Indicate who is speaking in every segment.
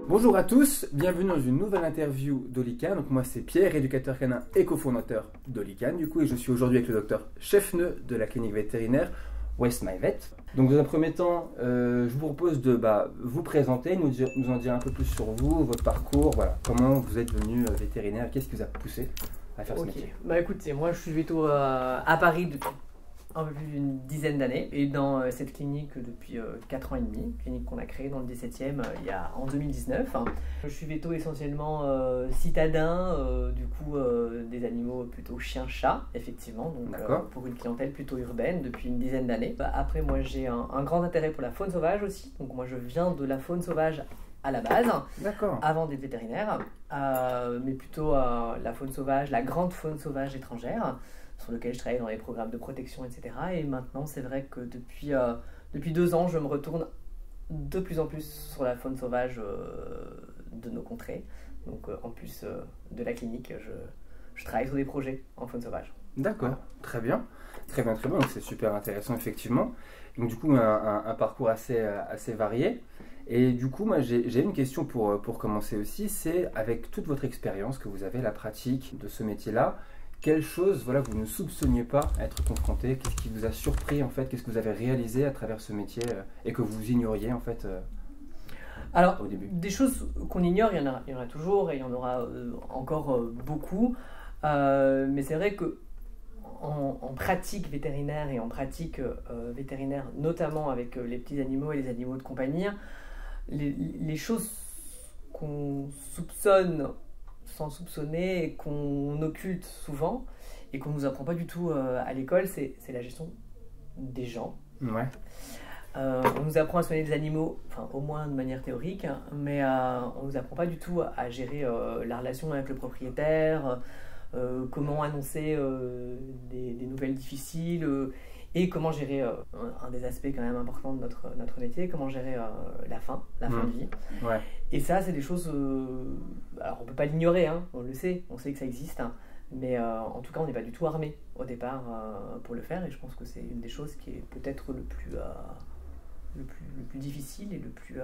Speaker 1: Bonjour à tous, bienvenue dans une nouvelle interview d'Olican. Donc moi c'est Pierre, éducateur canin et cofondateur d'Olican du coup, et je suis aujourd'hui avec le docteur Chefneux de la clinique vétérinaire West My Vet. Donc dans un premier temps, je vous propose de vous présenter, nous en dire un peu plus sur vous, votre parcours, voilà, comment vous êtes devenu vétérinaire, qu'est-ce qui vous a poussé à faire ce métier.
Speaker 2: Bah écoutez, moi je suis veto à Paris depuis un peu plus d'une dizaine d'années et dans cette clinique depuis 4 ans et demi, clinique qu'on a créée dans le 17e en 2019. Je suis veto essentiellement citadin, du coup des animaux plutôt chien-chat, effectivement, donc pour une clientèle plutôt urbaine depuis une dizaine d'années. Après moi j'ai un grand intérêt pour la faune sauvage aussi, donc moi je viens de la faune sauvage à la base, avant d'être vétérinaire, mais plutôt la faune sauvage, la grande faune sauvage étrangère, sur lequel je travaille dans les programmes de protection, etc. Et maintenant, c'est vrai que depuis 2 ans, je me retourne de plus en plus sur la faune sauvage de nos contrées. Donc, en plus de la clinique, je travaille sur des projets en faune sauvage.
Speaker 1: D'accord, très bien. Très bien, très bien. Donc, c'est super intéressant, effectivement. Donc, du coup, un parcours assez varié. Et du coup, moi, j'ai une question pour commencer aussi. C'est, avec toute votre expérience que vous avez, la pratique de ce métier-là, quelle chose vous ne soupçonniez pas être confronté? Qu'est-ce qui vous a surpris en fait? Qu'est-ce que vous avez réalisé à travers ce métier et que vous ignoriez en fait
Speaker 2: Alors,
Speaker 1: au début?
Speaker 2: Des choses qu'on ignore, il y en a toujours et il y en aura encore beaucoup. Mais c'est vrai que en pratique vétérinaire et en pratique vétérinaire, notamment avec les petits animaux et les animaux de compagnie, les choses qu'on soupçonne sans soupçonner et qu'on occulte souvent et qu'on ne nous apprend pas du tout à l'école, c'est la gestion des gens.
Speaker 1: Ouais.
Speaker 2: On nous apprend à soigner les animaux, enfin au moins de manière théorique, hein, mais on ne nous apprend pas du tout à gérer la relation avec le propriétaire, comment annoncer des nouvelles difficiles et comment gérer un des aspects quand même importants de notre métier, comment gérer la fin de vie.
Speaker 1: Ouais.
Speaker 2: Et ça, c'est des choses... alors, on ne peut pas l'ignorer, hein, on le sait, on sait que ça existe, hein, mais en tout cas, on n'est pas du tout armé au départ pour le faire, et je pense que c'est une des choses qui est peut-être le plus difficile et le plus...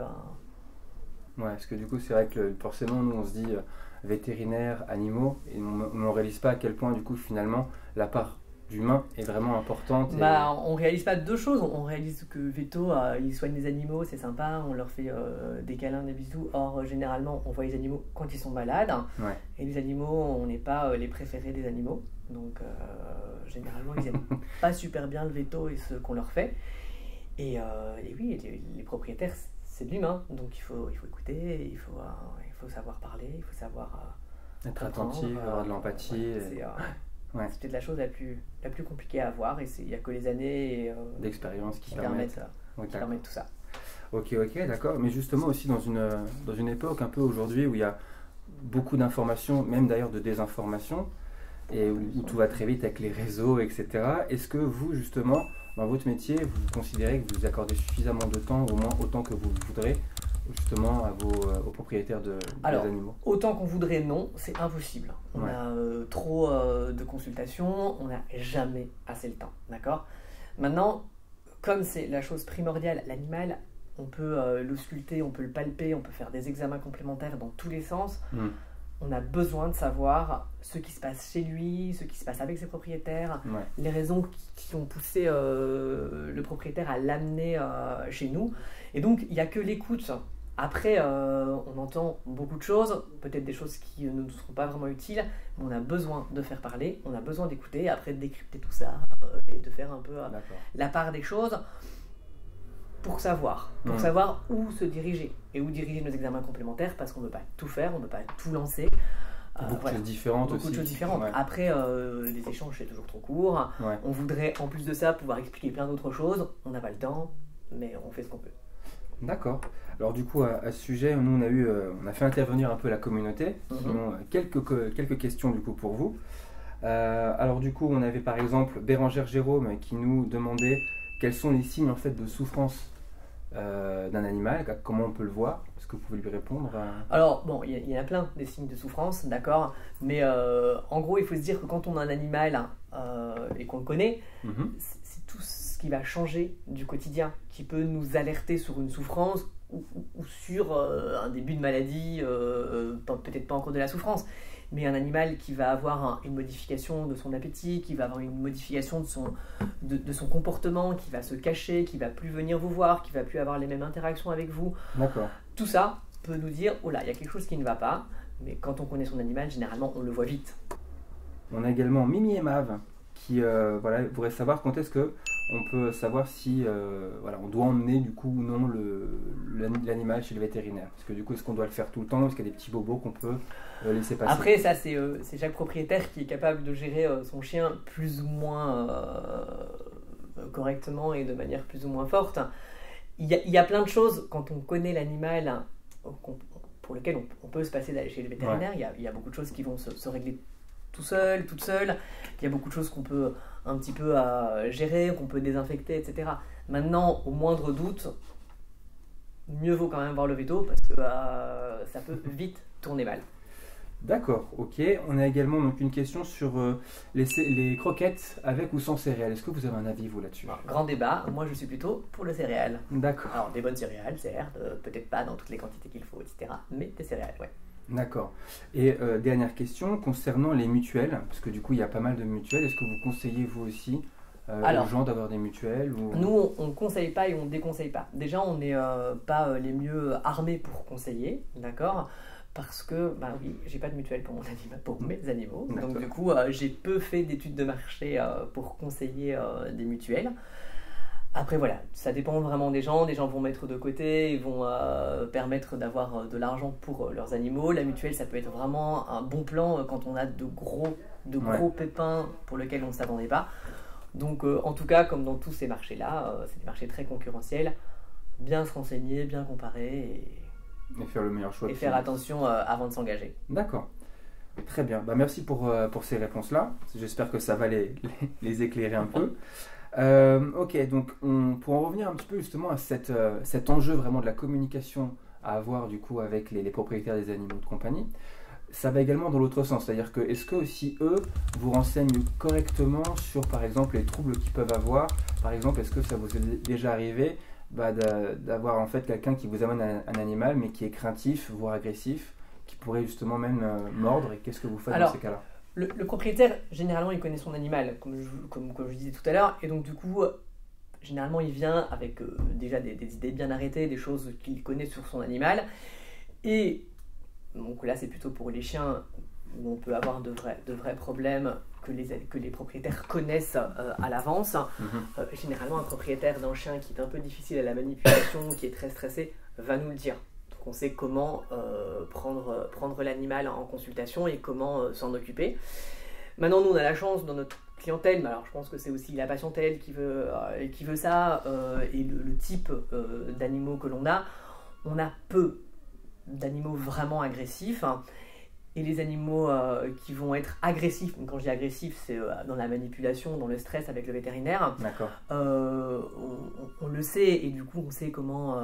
Speaker 1: Ouais, parce que du coup, c'est vrai que forcément, nous, on se dit vétérinaire, animaux, et on ne réalise pas à quel point, du coup, finalement, la part d'humain est vraiment importante.
Speaker 2: On réalise pas deux choses. On réalise que Veto, il soigne les animaux, c'est sympa, on leur fait des câlins, des bisous. Or, généralement, on voit les animaux quand ils sont malades.
Speaker 1: Ouais.
Speaker 2: Et les animaux, on n'est pas les préférés des animaux. Donc, généralement, ils n'aiment pas super bien le Veto et ce qu'on leur fait. Et oui, les propriétaires, c'est de l'humain. Donc, il faut écouter, il faut savoir parler, il faut savoir...
Speaker 1: être attentif, avoir de l'empathie.
Speaker 2: Ouais, c'est peut-être la chose la plus compliquée à avoir et il n'y a que les années
Speaker 1: d'expérience qui
Speaker 2: permettent tout ça.
Speaker 1: Ok, d'accord. Mais justement aussi dans une époque un peu aujourd'hui où il y a beaucoup d'informations, même d'ailleurs de désinformation, et où tout va très vite avec les réseaux, etc. Est-ce que vous, justement, dans votre métier, vous considérez que vous accordez suffisamment de temps, au moins autant que vous voudrez, justement aux propriétaires des animaux?
Speaker 2: Autant qu'on voudrait, non, c'est impossible. On a trop de consultations, on n'a jamais assez le temps, d'accord? Maintenant, comme c'est la chose primordiale, l'animal, on peut l'ausculter, on peut le palper, on peut faire des examens complémentaires dans tous les sens. On a besoin de savoir ce qui se passe chez lui, ce qui se passe avec ses propriétaires, les raisons qui ont poussé le propriétaire à l'amener chez nous. Et donc, il n'y a que l'écoute. Après, on entend beaucoup de choses, peut-être des choses qui ne nous seront pas vraiment utiles, mais on a besoin de faire parler, on a besoin d'écouter, après de décrypter tout ça et de faire un peu la part des choses pour savoir où se diriger et où diriger nos examens complémentaires, parce qu'on ne peut pas tout faire, on ne peut pas tout lancer.
Speaker 1: Beaucoup de choses différentes aussi.
Speaker 2: Beaucoup de choses différentes. Ouais. Après, les échanges, c'est toujours trop court. Ouais. On voudrait, en plus de ça, pouvoir expliquer plein d'autres choses. On n'a pas le temps, mais on fait ce qu'on peut.
Speaker 1: D'accord. Alors du coup, à ce sujet, nous, on a fait intervenir un peu la communauté. Quelques questions du coup pour vous. Alors du coup, on avait par exemple Bérangère Jérôme qui nous demandait quels sont les signes en fait de souffrance d'un animal, comment on peut le voir? Est-ce que vous pouvez lui répondre?
Speaker 2: Alors, bon, il y en a plein des signes de souffrance, d'accord, mais en gros, il faut se dire que quand on a un animal et qu'on le connaît, c'est tout ce qui va changer du quotidien, qui peut nous alerter sur une souffrance ou sur un début de maladie, peut-être pas encore de la souffrance, mais un animal qui va avoir une modification de son appétit, qui va avoir une modification de son comportement, qui va se cacher, qui va plus venir vous voir, qui va plus avoir les mêmes interactions avec vous.
Speaker 1: D'accord.
Speaker 2: Tout ça peut nous dire, oh là, il y a quelque chose qui ne va pas, mais quand on connaît son animal, généralement, on le voit vite.
Speaker 1: On a également Mimi et Mav qui voudrait savoir quand est-ce que on peut savoir si on doit emmener du coup ou non l'animal chez le vétérinaire. Parce que du coup, est-ce qu'on doit le faire tout le temps? Est-ce qu'il y a des petits bobos qu'on peut laisser passer?
Speaker 2: Après, ça, c'est chaque propriétaire qui est capable de gérer son chien plus ou moins correctement et de manière plus ou moins forte. Il y a plein de choses quand on connaît l'animal pour lequel on peut se passer d'aller chez le vétérinaire. Ouais. Il y a beaucoup de choses qui vont se régler tout seul, toute seule. Il y a beaucoup de choses qu'on peut un petit peu gérer, qu'on peut désinfecter, etc. Maintenant, au moindre doute, mieux vaut quand même voir le véto parce que ça peut vite tourner mal.
Speaker 1: D'accord, ok. On a également donc une question sur les croquettes avec ou sans céréales. Est-ce que vous avez un avis, vous, là-dessus?
Speaker 2: Grand débat. Moi, je suis plutôt pour le céréales.
Speaker 1: D'accord.
Speaker 2: Alors, des bonnes céréales, certes, peut-être pas dans toutes les quantités qu'il faut, etc. Mais des céréales, ouais.
Speaker 1: D'accord. Et dernière question concernant les mutuelles, parce que du coup, il y a pas mal de mutuelles. Est-ce que vous conseillez, vous aussi, aux gens d'avoir des mutuelles ou...
Speaker 2: Nous, on ne conseille pas et on ne déconseille pas. Déjà, on n'est pas les mieux armés pour conseiller, d'accord? Parce que, bah oui, j'ai pas de mutuelle pour mes animaux. Donc du coup, j'ai peu fait d'études de marché pour conseiller des mutuelles. Après voilà, ça dépend vraiment des gens. Des gens vont mettre de côté, ils vont permettre d'avoir de l'argent pour leurs animaux. La mutuelle, ça peut être vraiment un bon plan quand on a de gros pépins pour lesquels on ne s'attendait pas. Donc en tout cas, comme dans tous ces marchés-là, c'est des marchés très concurrentiels. Bien se renseigner, bien comparer
Speaker 1: et faire le meilleur choix.
Speaker 2: Et faire attention avant de s'engager.
Speaker 1: D'accord. Très bien. Bah, merci pour ces réponses-là. J'espère que ça va les éclairer un peu. Ok, donc pour en revenir un petit peu justement à cet enjeu vraiment de la communication à avoir du coup avec les propriétaires des animaux de compagnie, ça va également dans l'autre sens. C'est-à-dire que est-ce que aussi eux vous renseignent correctement sur par exemple les troubles qu'ils peuvent avoir? Par exemple, est-ce que ça vous est déjà arrivé d'avoir en fait quelqu'un qui vous amène un animal mais qui est craintif, voire agressif, qui pourrait justement même mordre, et qu'est-ce que vous faites dans ces cas-là?
Speaker 2: Le propriétaire, généralement, il connaît son animal, comme je disais tout à l'heure, et donc du coup, généralement, il vient avec déjà des idées bien arrêtées, des choses qu'il connaît sur son animal, et donc là, c'est plutôt pour les chiens où on peut avoir de vrais problèmes que les propriétaires connaissent à l'avance. Généralement, un propriétaire d'un chien qui est un peu difficile à la manipulation, qui est très stressé, va nous le dire. Donc on sait comment prendre l'animal en consultation et comment s'en occuper. Maintenant, nous, on a la chance dans notre clientèle, mais alors je pense que c'est aussi la patientèle qui veut ça, et le type d'animaux que l'on a. On a peu d'animaux vraiment agressifs. Et les animaux qui vont être agressifs, quand je dis agressif, c'est dans la manipulation, dans le stress avec le vétérinaire.
Speaker 1: D'accord.
Speaker 2: On le sait, et du coup on sait comment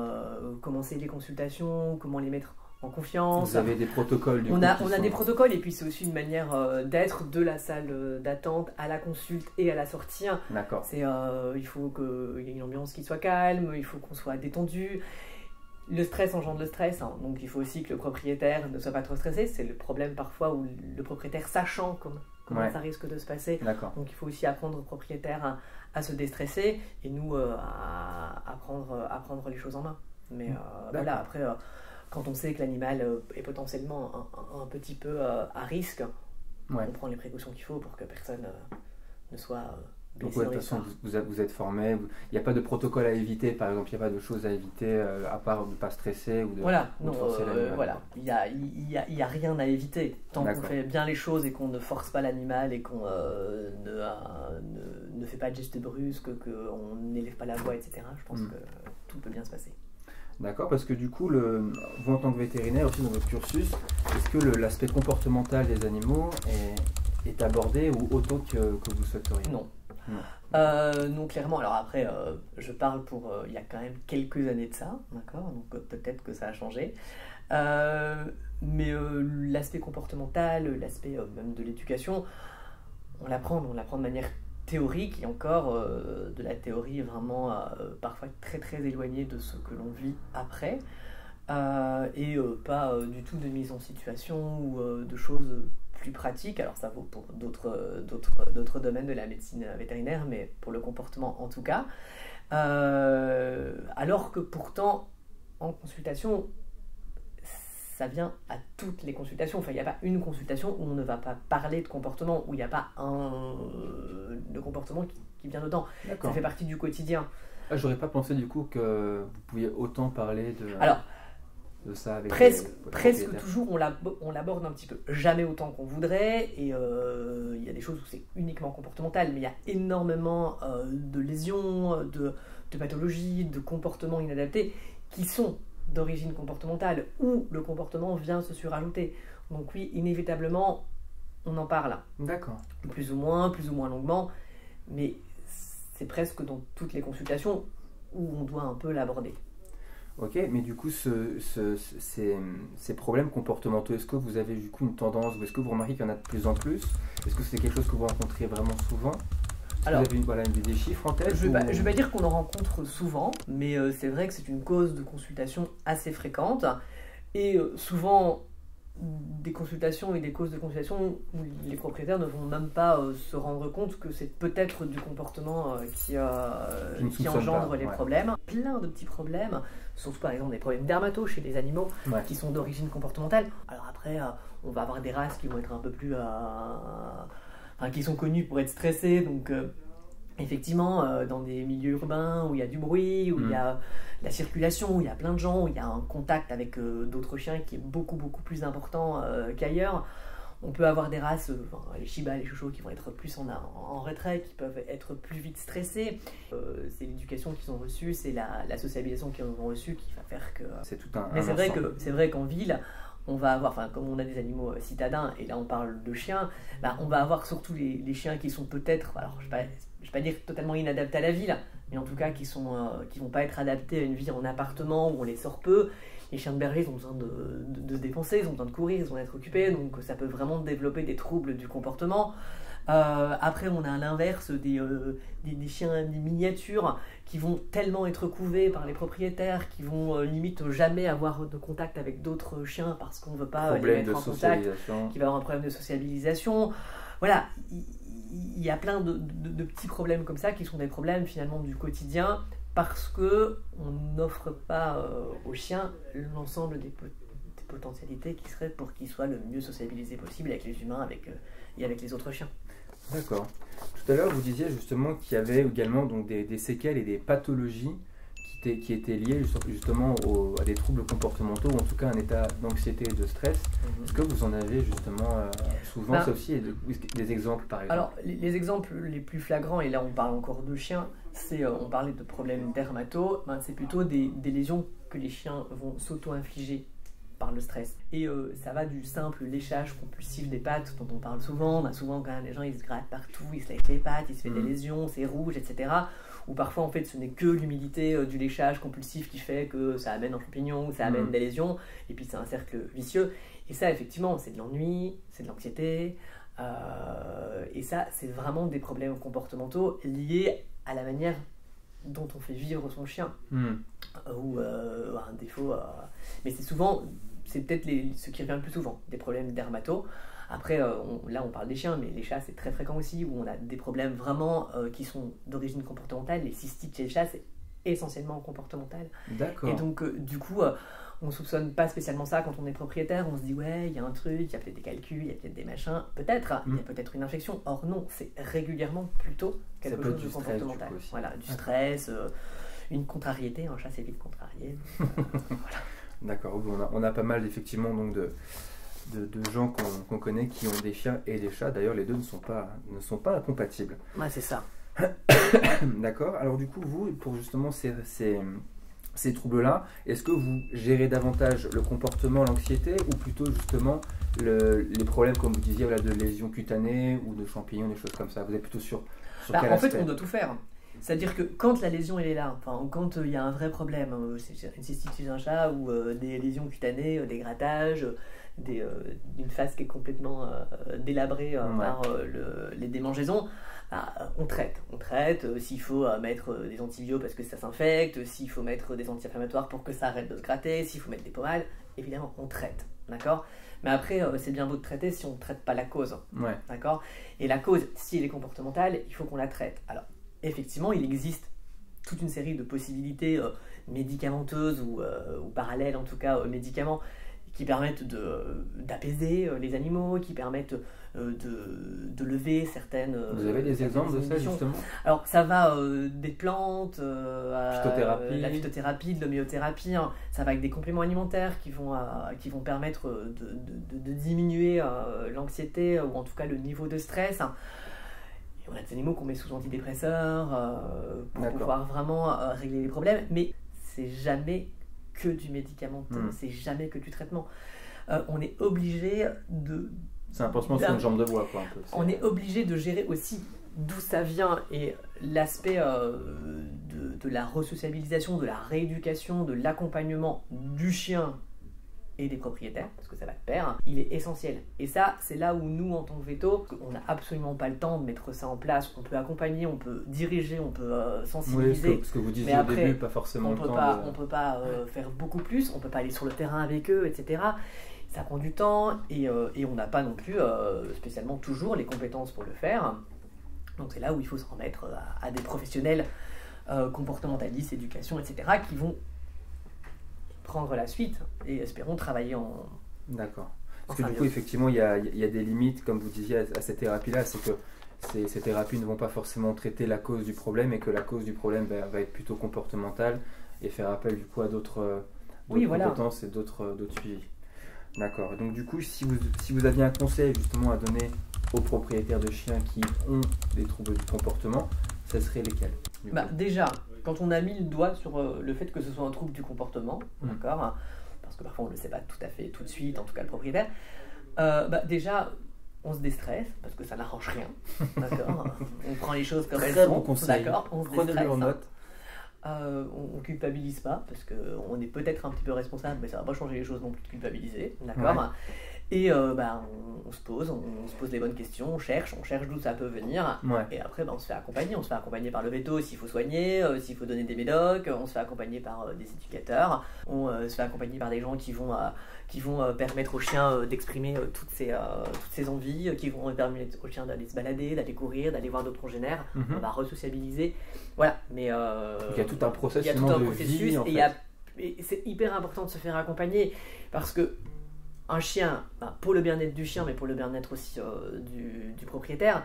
Speaker 2: commencer les consultations, comment les mettre en confiance.
Speaker 1: Vous avez des protocoles
Speaker 2: on a des protocoles, et puis c'est aussi une manière d'être de la salle d'attente à la consulte et à la sortie.
Speaker 1: D'accord.
Speaker 2: Il faut qu'il y ait une ambiance qui soit calme, il faut qu'on soit détendu. Le stress engendre le stress, donc il faut aussi que le propriétaire ne soit pas trop stressé. C'est le problème parfois où le propriétaire, sachant comment ça risque de se passer, donc il faut aussi apprendre au propriétaire à se déstresser, et nous à prendre les choses en main. Mais voilà, après, quand on sait que l'animal est potentiellement un petit peu à risque, on prend les précautions qu'il faut pour que personne ne soit...
Speaker 1: Donc de toute façon, vous êtes formé, il n'y a pas de protocole à éviter, par exemple, il n'y a pas de choses à éviter, à part de ne pas stresser ou de
Speaker 2: forcer l'animal. Voilà, il n'y a rien à éviter. Tant qu'on fait bien les choses et qu'on ne force pas l'animal et qu'on ne fait pas de gestes brusques, qu'on n'élève pas la voix, etc., je pense que tout peut bien se passer.
Speaker 1: D'accord, parce que du coup, vous en tant que vétérinaire, aussi dans votre cursus, est-ce que l'aspect comportemental des animaux est abordé ou autant que vous souhaiteriez?
Speaker 2: Non. Non, clairement. Alors après, je parle pour il y a quand même quelques années de ça, d'accord, donc peut-être que ça a changé. Mais l'aspect comportemental, l'aspect même de l'éducation, on l'apprend de manière théorique et encore de la théorie vraiment parfois très très éloignée de ce que l'on vit après et pas du tout de mise en situation ou de choses plus pratiques. Alors ça vaut pour d'autres domaines de la médecine vétérinaire, mais pour le comportement en tout cas. Alors que pourtant en consultation, ça vient à toutes les consultations. Enfin, il n'y a pas une consultation où on ne va pas parler de comportement, où il n'y a pas de comportement qui vient dedans. Ça fait partie du quotidien.
Speaker 1: Ah, j'aurais pas pensé du coup que vous pouviez autant parler de ça avec
Speaker 2: presque toujours on l'aborde un petit peu. Jamais autant qu'on voudrait, et il y a des choses où c'est uniquement comportemental, mais il y a énormément de lésions, de pathologies, de comportements inadaptés qui sont d'origine comportementale, où le comportement vient se surajouter. Donc oui, inévitablement, on en parle.
Speaker 1: D'accord.
Speaker 2: Plus ou moins longuement, mais c'est presque dans toutes les consultations où on doit un peu l'aborder.
Speaker 1: Ok, mais du coup, ces problèmes comportementaux, est-ce que vous avez du coup une tendance, ou est-ce que vous remarquez qu'il y en a de plus en plus? Est-ce que c'est quelque chose que vous rencontrez vraiment souvent?
Speaker 2: Alors,
Speaker 1: vous avez des chiffres en tête?
Speaker 2: Je vais pas dire qu'on en rencontre souvent, mais c'est vrai que c'est une cause de consultation assez fréquente. Et souvent, des consultations et des causes de consultation où les propriétaires ne vont même pas se rendre compte que c'est peut-être du comportement qui engendre les problèmes. Plein de petits problèmes, surtout par exemple des problèmes dermato chez les animaux qui sont d'origine comportementale. Alors après, on va avoir des races qui vont être un peu plus... qui sont connus pour être stressés, donc effectivement dans des milieux urbains où il y a du bruit, où il y a la circulation, où il y a plein de gens, où il y a un contact avec d'autres chiens qui est beaucoup plus important qu'ailleurs, on peut avoir des races, les Shiba, les Shosho qui vont être plus en retrait, qui peuvent être plus vite stressés. C'est l'éducation qu'ils ont reçue, c'est la socialisation qu'ils ont reçue qui va faire que...
Speaker 1: C'est tout un...
Speaker 2: Mais c'est vrai qu'en ville, on va avoir, comme on a des animaux citadins, et là on parle de chiens, on va avoir surtout les chiens qui sont peut-être, alors je ne vais pas dire totalement inadaptés à la ville, mais en tout cas qui vont pas être adaptés à une vie en appartement où on les sort peu. Les chiens de berger, ils ont besoin de se dépenser, ils ont besoin de courir, ils ont besoin d'être occupés, donc ça peut vraiment développer des troubles du comportement. Après, on a à l'inverse des chiens, des miniatures qui vont tellement être couvés par les propriétaires, qui vont limite jamais avoir de contact avec d'autres chiens parce qu'on ne veut pas les mettre en contact, qui va avoir un problème de socialisation. Voilà, il y a plein de petits problèmes comme ça qui sont des problèmes finalement du quotidien parce qu'on n'offre pas aux chiens l'ensemble des potentialités qui seraient pour qu'ils soient le mieux sociabilisés possible avec les humains et avec les autres chiens.
Speaker 1: D'accord. Tout à l'heure, vous disiez justement qu'il y avait également donc, des séquelles et des pathologies qui étaient liées justement à des troubles comportementaux, ou en tout cas un état d'anxiété et de stress. Est-ce que vous en avez justement souvent, ça aussi, des exemples par exemple?
Speaker 2: Alors, les exemples les plus flagrants, et là on parle encore de chiens, on parlait de problèmes dermato, c'est plutôt des lésions que les chiens vont s'auto-infliger par le stress. Et ça va du simple léchage compulsif des pattes dont on parle souvent. On a souvent quand même les gens ils se grattent partout, ils se lèchent les pattes, ils se font des lésions, c'est rouge, etc. Ou parfois en fait ce n'est que l'humidité du léchage compulsif qui fait que ça amène un champignon, ça amène des lésions, et puis c'est un cercle vicieux. Et ça effectivement c'est de l'ennui, c'est de l'anxiété, et ça c'est vraiment des problèmes comportementaux liés à la manière dont on fait vivre son chien, ou un défaut. Mais c'est peut-être ce qui revient le plus souvent, des problèmes dermato. Après, là on parle des chiens, mais les chats c'est très fréquent aussi, où on a des problèmes vraiment qui sont d'origine comportementale. Les cystites chez les chats c'est essentiellement comportemental.
Speaker 1: D'accord.
Speaker 2: Et donc du coup, on soupçonne pas spécialement ça quand on est propriétaire. On se dit ouais, il y a un truc, il y a peut-être des calculs, il y a peut-être des machins, peut-être, il y a peut-être une infection. Or non, c'est régulièrement plutôt quelque chose de comportemental. Voilà, du stress, une contrariété. Un chat c'est vite contrarié. Voilà.
Speaker 1: D'accord. On a pas mal effectivement donc de gens qu'on connaît qui ont des chiens et des chats. D'ailleurs, les deux ne sont pas incompatibles.
Speaker 2: Ouais, c'est ça.
Speaker 1: D'accord. Alors du coup, vous, pour justement ces troubles-là, est-ce que vous gérez davantage le comportement, l'anxiété, ou plutôt justement les problèmes, comme vous disiez, de lésions cutanées ou de champignons, des choses comme ça? Vous êtes plutôt sur quel
Speaker 2: en fait,
Speaker 1: aspect?
Speaker 2: on doit tout faire. C'est-à-dire que quand la lésion elle est là, enfin, quand il y a un vrai problème, c'est une cystite chez un chat ou des lésions cutanées, des grattages, une face qui est complètement délabrée par les démangeaisons, on traite. S'il faut mettre des antibiotiques parce que ça s'infecte, s'il faut mettre des anti-inflammatoires pour que ça arrête de se gratter, s'il faut mettre des pommades, évidemment on traite, d'accord. Mais après, c'est bien beau de traiter si on ne traite pas la cause, d'accord. Et la cause, si elle est comportementale, il faut qu'on la traite. Alors, effectivement, il existe toute une série de possibilités médicamenteuses ou parallèles, en tout cas médicaments, qui permettent d'apaiser les animaux, qui permettent de lever certaines...
Speaker 1: Vous avez des exemples de ça, justement?
Speaker 2: Alors, ça va des plantes,
Speaker 1: phytothérapie.
Speaker 2: La phytothérapie, de l'homéothérapie, hein. Ça va avec des compléments alimentaires qui vont permettre de diminuer l'anxiété ou en tout cas le niveau de stress. On a des animaux qu'on met sous antidépresseurs pour pouvoir vraiment régler les problèmes, mais c'est jamais que du médicamenteux, c'est jamais que du traitement. On est obligé de...
Speaker 1: C'est un pansement sur une jambe de bois, quoi, un peu.
Speaker 2: On est obligé de gérer aussi d'où ça vient et l'aspect de la resociabilisation, de la rééducation, de l'accompagnement du chien et des propriétaires, parce que ça va de pair, il est essentiel. Et ça, c'est là où nous, en tant que veto, on n'a absolument pas le temps de mettre ça en place. On peut accompagner, on peut diriger, on peut sensibiliser.
Speaker 1: Oui, ce que vous disiez au début, pas forcément le temps.
Speaker 2: On peut pas faire beaucoup plus, on peut pas aller sur le terrain avec eux, etc. Ça prend du temps et on n'a pas non plus spécialement toujours les compétences pour le faire. Donc c'est là où il faut se remettre à des professionnels comportementalistes, éducation, etc. qui vont prendre la suite et espérons travailler en...
Speaker 1: D'accord. Parce que du coup, effectivement, il y a des limites, comme vous disiez, à cette thérapie-là, c'est que ces thérapies ne vont pas forcément traiter la cause du problème et que la cause du problème va être plutôt comportementale et faire appel du coup à d'autres compétences et d'autres suivis. D'accord. Donc du coup, si vous aviez un conseil justement à donner aux propriétaires de chiens qui ont des troubles du comportement, ça serait lesquels?
Speaker 2: Déjà, quand on a mis le doigt sur le fait que ce soit un trouble du comportement, d'accord, parce que parfois on ne le sait pas tout à fait tout de suite, en tout cas le propriétaire, déjà on se déstresse parce que ça n'arrange rien, d'accord. On prend les choses comme elles sont,
Speaker 1: bon conseil.
Speaker 2: d'accord, on se
Speaker 1: Prenez-le en note.
Speaker 2: On culpabilise pas parce qu'on est peut-être un petit peu responsable, mais ça va pas changer les choses non plus de culpabiliser, d'accord. Et on se pose les bonnes questions, on cherche d'où ça peut venir, et après on se fait accompagner par le veto s'il faut soigner, s'il faut donner des médocs, on se fait accompagner par des éducateurs, on se fait accompagner par des gens qui vont permettre au chien d'exprimer toutes ses envies, qui vont permettre au chien d'aller se balader, d'aller courir, d'aller voir d'autres congénères, on va resociabiliser, voilà. Mais
Speaker 1: il y a tout un processus,
Speaker 2: vie, en fait. Et c'est hyper important de se faire accompagner parce que un chien, pour le bien-être du chien, mais pour le bien-être aussi du propriétaire,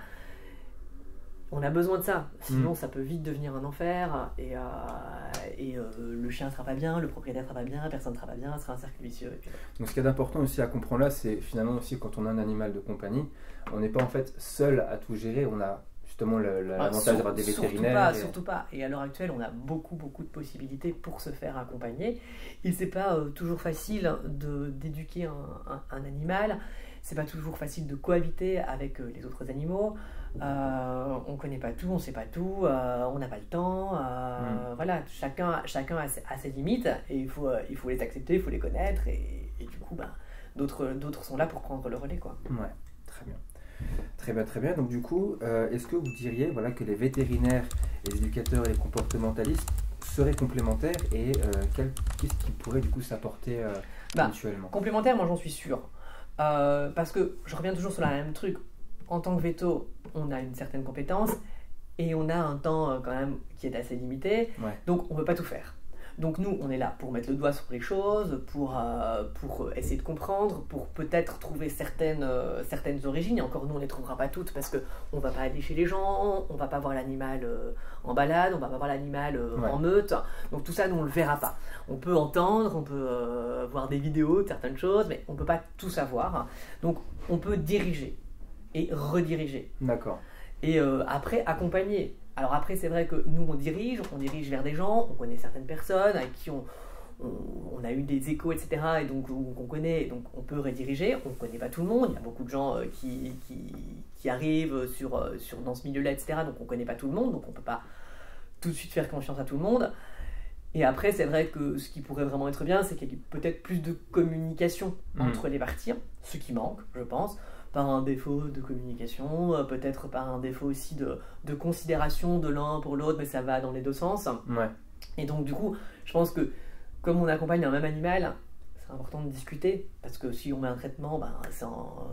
Speaker 2: on a besoin de ça. Sinon, ça peut vite devenir un enfer et le chien ne sera pas bien, le propriétaire ne sera pas bien, personne ne sera pas bien, ce sera un cercle vicieux. Et puis...
Speaker 1: Donc, ce qui est important aussi à comprendre là, c'est finalement aussi quand on a un animal de compagnie, on n'est pas en fait seul à tout gérer. On a justement l'avantage d'avoir des vétérinaires.
Speaker 2: Surtout pas. Et à l'heure actuelle, on a beaucoup de possibilités pour se faire accompagner. Et c'est pas toujours facile d'éduquer un animal. C'est pas toujours facile de cohabiter avec les autres animaux. On connaît pas tout, on sait pas tout, on n'a pas le temps. Voilà, chacun a ses limites et il faut les accepter, il faut les connaître. Et du coup, d'autres sont là pour prendre le relais, quoi.
Speaker 1: Ouais, très bien. Très bien. Donc du coup, est-ce que vous diriez que les vétérinaires, les éducateurs et les comportementalistes seraient complémentaires et qu'est-ce qui pourrait du coup s'apporter mutuellement?
Speaker 2: Complémentaires, moi j'en suis sûr. Parce que je reviens toujours sur le même truc. En tant que veto, on a une certaine compétence et on a un temps quand même qui est assez limité. Donc on ne peut pas tout faire. Donc nous, on est là pour mettre le doigt sur les choses, pour essayer de comprendre, pour peut-être trouver certaines origines. Et encore, nous, on ne les trouvera pas toutes parce qu'on ne va pas aller chez les gens, on ne va pas voir l'animal en balade, on ne va pas voir l'animal en meute. Donc tout ça, nous, on ne le verra pas. On peut entendre, on peut voir des vidéos de certaines choses, mais on ne peut pas tout savoir. Donc on peut diriger et rediriger.
Speaker 1: D'accord.
Speaker 2: Et après, accompagner. Alors après, c'est vrai que nous, on dirige vers des gens, on connaît certaines personnes avec qui on a eu des échos, etc. Et donc, on connaît, donc on peut rediriger. On ne connaît pas tout le monde, il y a beaucoup de gens qui arrivent dans ce milieu-là, etc. Donc on ne connaît pas tout le monde, donc on ne peut pas tout de suite faire confiance à tout le monde. Et après, c'est vrai que ce qui pourrait vraiment être bien, c'est qu'il y ait peut-être plus de communication entre les parties, ce qui manque, je pense, par un défaut de communication, peut-être par un défaut aussi de considération de l'un pour l'autre, mais ça va dans les deux sens.
Speaker 1: Ouais.
Speaker 2: Et donc, du coup, je pense que comme on accompagne un même animal, c'est important de discuter, parce que si on met un traitement, c'est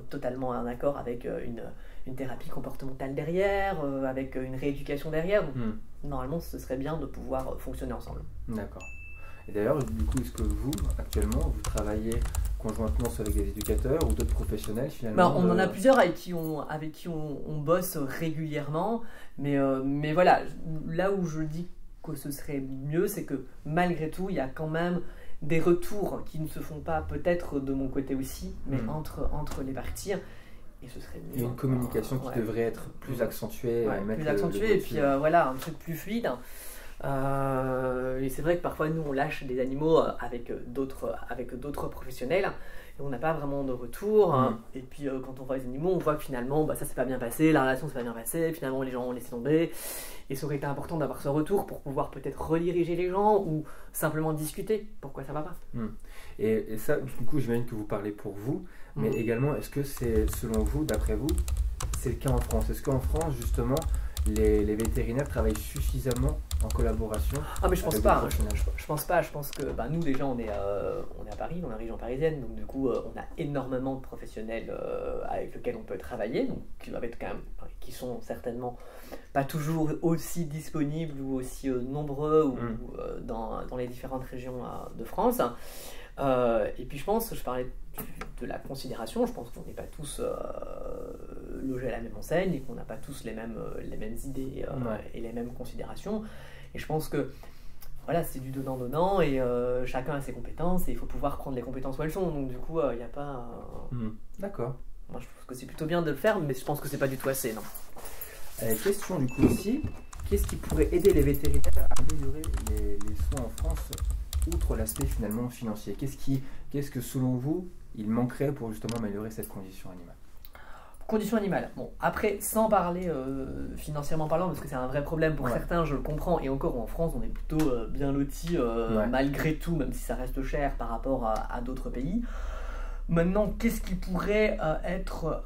Speaker 2: totalement en accord avec une thérapie comportementale derrière, avec une rééducation derrière. Donc, normalement, ce serait bien de pouvoir fonctionner ensemble.
Speaker 1: D'accord. Et d'ailleurs, du coup, est-ce que vous, actuellement, vous travaillez conjointement soit avec des éducateurs ou d'autres professionnels finalement
Speaker 2: On en a plusieurs avec qui on bosse régulièrement, mais voilà, là où je dis que ce serait mieux, c'est que malgré tout, il y a quand même des retours qui ne se font pas, peut-être de mon côté aussi, mais entre les parties. Et ce serait mieux.
Speaker 1: Il y a une communication qui devrait être plus accentuée.
Speaker 2: Plus accentuée, et puis voilà, un truc plus fluide. Et c'est vrai que parfois, nous, on lâche des animaux avec d'autres professionnels, et on n'a pas vraiment de retour. Et puis, quand on voit les animaux, on voit que finalement, ça s'est pas bien passé, la relation s'est pas bien passée, finalement, les gens ont laissé tomber. Et ça aurait été important d'avoir ce retour pour pouvoir peut-être rediriger les gens ou simplement discuter pourquoi ça va pas.
Speaker 1: Et ça, du coup, j'imagine que vous parlez pour vous, mais également, est-ce que c'est, selon vous, d'après vous, c'est le cas en France? Est-ce qu'en France, justement, les vétérinaires travaillent suffisamment en collaboration?
Speaker 2: Mais je pense pas. Je pense pas. Je pense que nous déjà on est à Paris, dans la région parisienne, donc du coup on a énormément de professionnels avec lesquels on peut travailler, donc qui doivent être quand même, qui sont certainement pas toujours aussi disponibles ou aussi nombreux ou, dans les différentes régions de France. Et puis je parlais de la considération, je pense qu'on n'est pas tous logés à la même enseigne et qu'on n'a pas tous les mêmes idées et les mêmes considérations. Et je pense que voilà, c'est du donnant-donnant et chacun a ses compétences et il faut pouvoir prendre les compétences où elles sont. Donc du coup, il n'y a pas...
Speaker 1: D'accord.
Speaker 2: Moi, je pense que c'est plutôt bien de le faire, mais je pense que c'est pas du tout assez, non.
Speaker 1: Question du coup aussi, qu'est-ce qui pourrait aider les vétérinaires à améliorer les soins en France, outre l'aspect finalement financier? Qu'est-ce que selon vous, il manquerait pour justement améliorer cette condition animale?
Speaker 2: Condition animale. Bon, après, sans parler financièrement parlant, parce que c'est un vrai problème pour certains, je le comprends, et encore en France, on est plutôt bien lotis, malgré tout, même si ça reste cher par rapport à d'autres pays. Maintenant, qu'est-ce qui pourrait être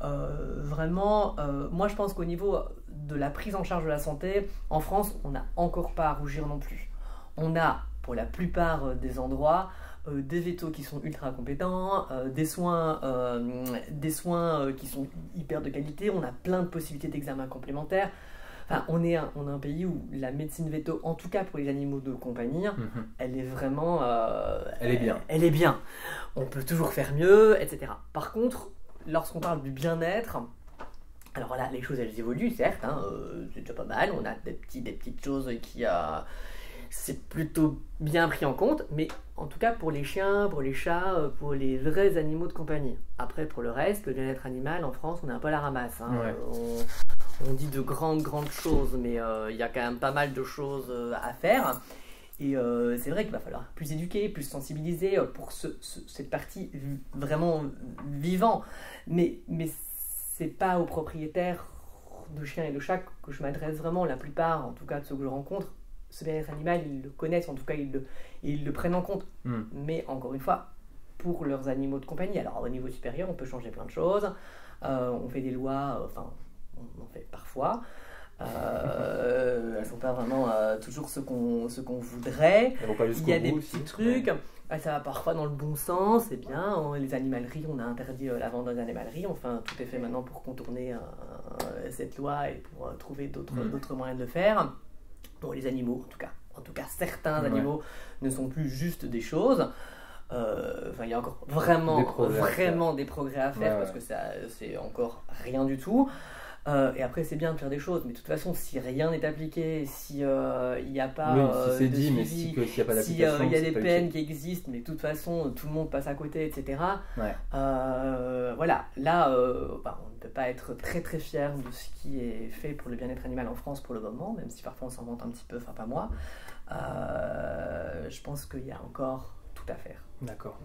Speaker 2: vraiment... moi, je pense qu'au niveau de la prise en charge de la santé, en France, on n'a encore pas à rougir non plus. On a, pour la plupart des endroits, des vétos qui sont ultra compétents, des soins qui sont hyper de qualité, on a plein de possibilités d'examens complémentaires. Enfin, on est un pays où la médecine véto, en tout cas pour les animaux de compagnie, elle est vraiment...
Speaker 1: elle est bien.
Speaker 2: Elle est bien. On peut toujours faire mieux, etc. Par contre, lorsqu'on parle du bien-être, alors là, les choses elles évoluent, certes, c'est déjà pas mal, on a des petites choses qui... c'est plutôt bien pris en compte, mais en tout cas pour les chiens, pour les chats, pour les vrais animaux de compagnie. Après, pour le reste, le bien-être animal, en France, on est un peu à la ramasse. On dit de grandes choses, mais il y a quand même pas mal de choses à faire. Et c'est vrai qu'il va falloir plus éduquer, plus sensibiliser pour cette partie vraiment vivant. Mais c'est pas aux propriétaires de chiens et de chats que je m'adresse vraiment. La plupart, en tout cas de ceux que je rencontre, ce bien-être animal, ils le connaissent, en tout cas ils le prennent en compte. Mais encore une fois, pour leurs animaux de compagnie. Alors au niveau supérieur, on peut changer plein de choses. On fait des lois, on en fait parfois. Elles ne sont pas vraiment toujours ce qu'on voudrait. Il y a des petits trucs. Ça va parfois dans le bon sens, c'est bien. Les animaleries, on a interdit la vente dans les animaleries. Enfin, tout est fait maintenant pour contourner cette loi et pour trouver d'autres moyens de le faire. Bon, les animaux, en tout cas certains animaux ne sont plus juste des choses. Il y a encore vraiment des progrès à faire parce que c'est encore rien du tout. Et après, c'est bien de faire des choses, mais de toute façon, si rien n'est appliqué, si il n'y a pas
Speaker 1: si c'est
Speaker 2: de
Speaker 1: dit,
Speaker 2: suivi,
Speaker 1: mais s'il n'y a pas d'application,
Speaker 2: il y a des peines qui existent, mais de toute façon, tout le monde passe à côté, etc. Voilà, là, on ne peut pas être très très fier de ce qui est fait pour le bien-être animal en France pour le moment, même si parfois on s'en vante un petit peu, enfin pas moi. Je pense qu'il y a encore tout à faire.
Speaker 1: D'accord.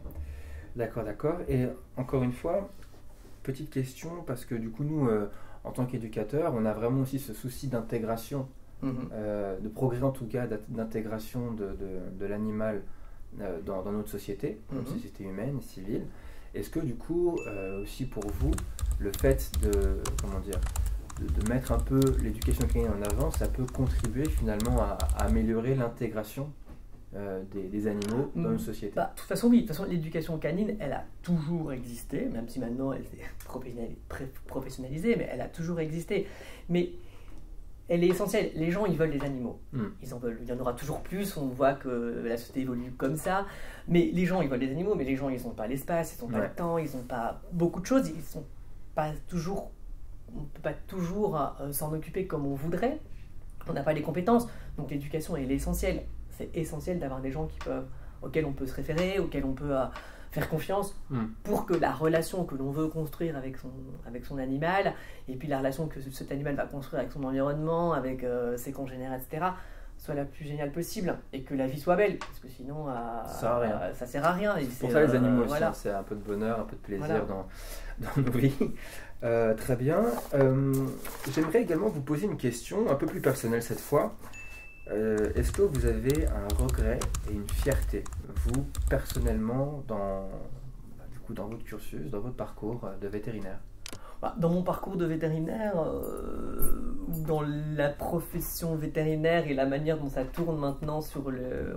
Speaker 1: Et encore une fois, petite question, parce que du coup, nous, en tant qu'éducateurs, on a vraiment aussi ce souci d'intégration de progrès en tout cas d'intégration de l'animal dans notre société, notre société humaine, civile. Est-ce que du coup, aussi pour vous, le fait de mettre un peu l'éducation canine en avant, ça peut contribuer finalement à améliorer l'intégration des animaux dans une société?
Speaker 2: De toute façon, oui. De toute façon, l'éducation canine, elle a toujours existé, même si maintenant elle est professionnalisée, mais elle a toujours existé. Mais elle est essentielle. Les gens, ils veulent des animaux. Ils en veulent. Il y en aura toujours plus. On voit que la société évolue comme ça. Mais les gens, ils veulent des animaux, mais les gens, ils n'ont pas l'espace, ils n'ont pas le temps, ils n'ont pas beaucoup de choses. Ils sont pas toujours... On ne peut pas toujours s'en occuper comme on voudrait. On n'a pas les compétences. Donc l'éducation, elle est essentielle. C'est essentiel d'avoir des gens auxquels on peut se référer, auxquels on peut faire confiance pour que la relation que l'on veut construire avec son animal, et puis la relation que cet animal va construire avec son environnement, avec ses congénères, etc., soit la plus géniale possible, et que la vie soit belle, parce que sinon ça sert à rien.
Speaker 1: Pour ça les animaux aussi, c'est un peu de bonheur, un peu de plaisir dans nos vies. Très bien. J'aimerais également vous poser une question un peu plus personnelle cette fois. Est-ce que vous avez un regret et une fierté, vous, personnellement, dans votre cursus, dans votre parcours de vétérinaire?
Speaker 2: Dans mon parcours de vétérinaire, dans la profession vétérinaire et la manière dont ça tourne maintenant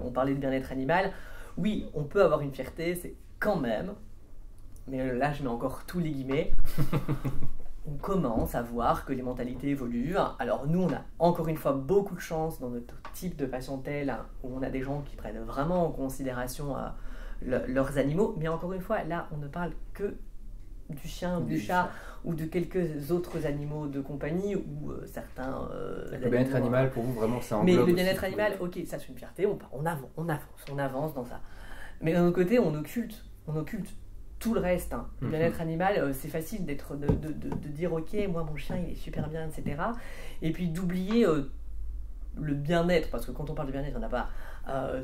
Speaker 2: on parlait de bien-être animal, oui, on peut avoir une fierté, c'est quand même, mais là je mets encore tous les guillemets, on commence à voir que les mentalités évoluent. Alors nous, on a encore une fois beaucoup de chance dans notre type de patientèle, où on a des gens qui prennent vraiment en considération leurs animaux, mais encore une fois, là, on ne parle que du chien, du chat ou de quelques autres animaux de compagnie ou certains...
Speaker 1: le bien-être animal, pour vous, vraiment, ça englobe...
Speaker 2: Mais le bien-être animal, ok, ça c'est une fierté, on avance dans ça. Mais d'un autre côté, on occulte tout le reste. Le bien-être animal, c'est facile de dire ok, moi mon chien il est super bien, etc. Et puis d'oublier le bien-être, parce que quand on parle de bien-être, on n'a pas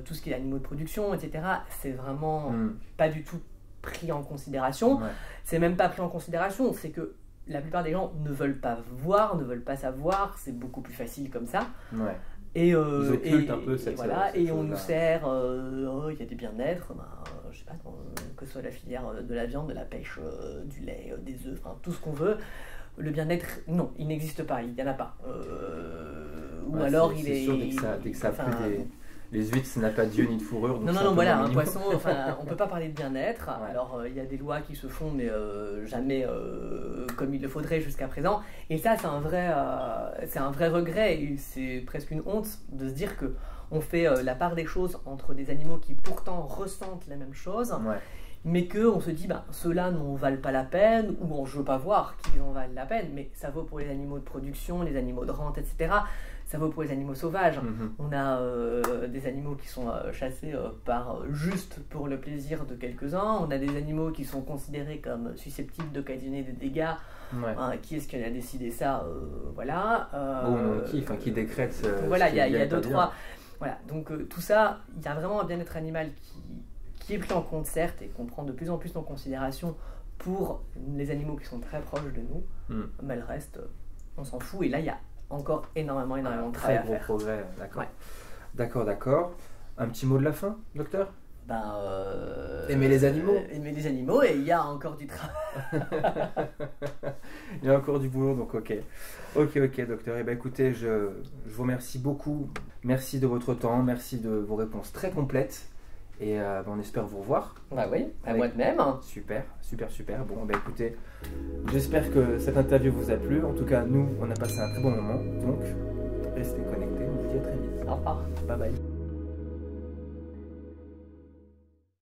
Speaker 2: tout ce qui est animaux de production, etc. C'est vraiment pas du tout pris en considération. C'est même pas pris en considération, c'est que la plupart des gens ne veulent pas voir, ne veulent pas savoir, c'est beaucoup plus facile comme ça. Et,
Speaker 1: ils occultent un peu cette
Speaker 2: et on nous sert, il y a des bien-être, je sais pas, que ce soit la filière de la viande, de la pêche, du lait, des œufs, enfin tout ce qu'on veut. Le bien-être, non, il n'existe pas, il n'y en a pas. Ou alors il est...
Speaker 1: C'est sûr, dès que ça pue les huîtres, ça n'a pas d'yeux ni de fourrure. Donc
Speaker 2: non, voilà, un poisson, on ne peut pas parler de bien-être. Alors, il y a des lois qui se font, mais jamais comme il le faudrait jusqu'à présent. Et ça, c'est un vrai regret, et c'est presque une honte de se dire qu'on fait la part des choses entre des animaux qui pourtant ressentent la même chose, mais qu'on se dit, ceux-là n'en valent pas la peine, ou je ne veux pas voir qu'ils en valent la peine, mais ça vaut pour les animaux de production, les animaux de rente, etc. Ça vaut pour les animaux sauvages. On a des animaux qui sont chassés juste pour le plaisir de quelques-uns. On a des animaux qui sont considérés comme susceptibles d'occasionner des dégâts. Qui est-ce qui a décidé ça? Voilà.
Speaker 1: Qui décrète.
Speaker 2: Voilà, il y a deux, trois. Voilà, donc tout ça, il y a vraiment un bien-être animal qui est pris en compte, certes, et qu'on prend de plus en plus en considération pour les animaux qui sont très proches de nous. Mais le reste, on s'en fout. Et là, il y a encore énormément de travail à faire.
Speaker 1: Très gros progrès, d'accord. D'accord. Un petit mot de la fin, docteur? Aimer les animaux.
Speaker 2: Aimer les animaux, et il y a encore du travail.
Speaker 1: Il y a encore du boulot, donc ok, docteur. Écoutez, je vous remercie beaucoup. Merci de votre temps, merci de vos réponses très complètes. Et on espère vous revoir.
Speaker 2: Oui, à moi de même.
Speaker 1: Super. Bon, écoutez, j'espère que cette interview vous a plu. En tout cas, nous, on a passé un très bon moment. Donc, restez connectés. On vous dit à très vite.
Speaker 2: Au revoir.
Speaker 1: Bye bye.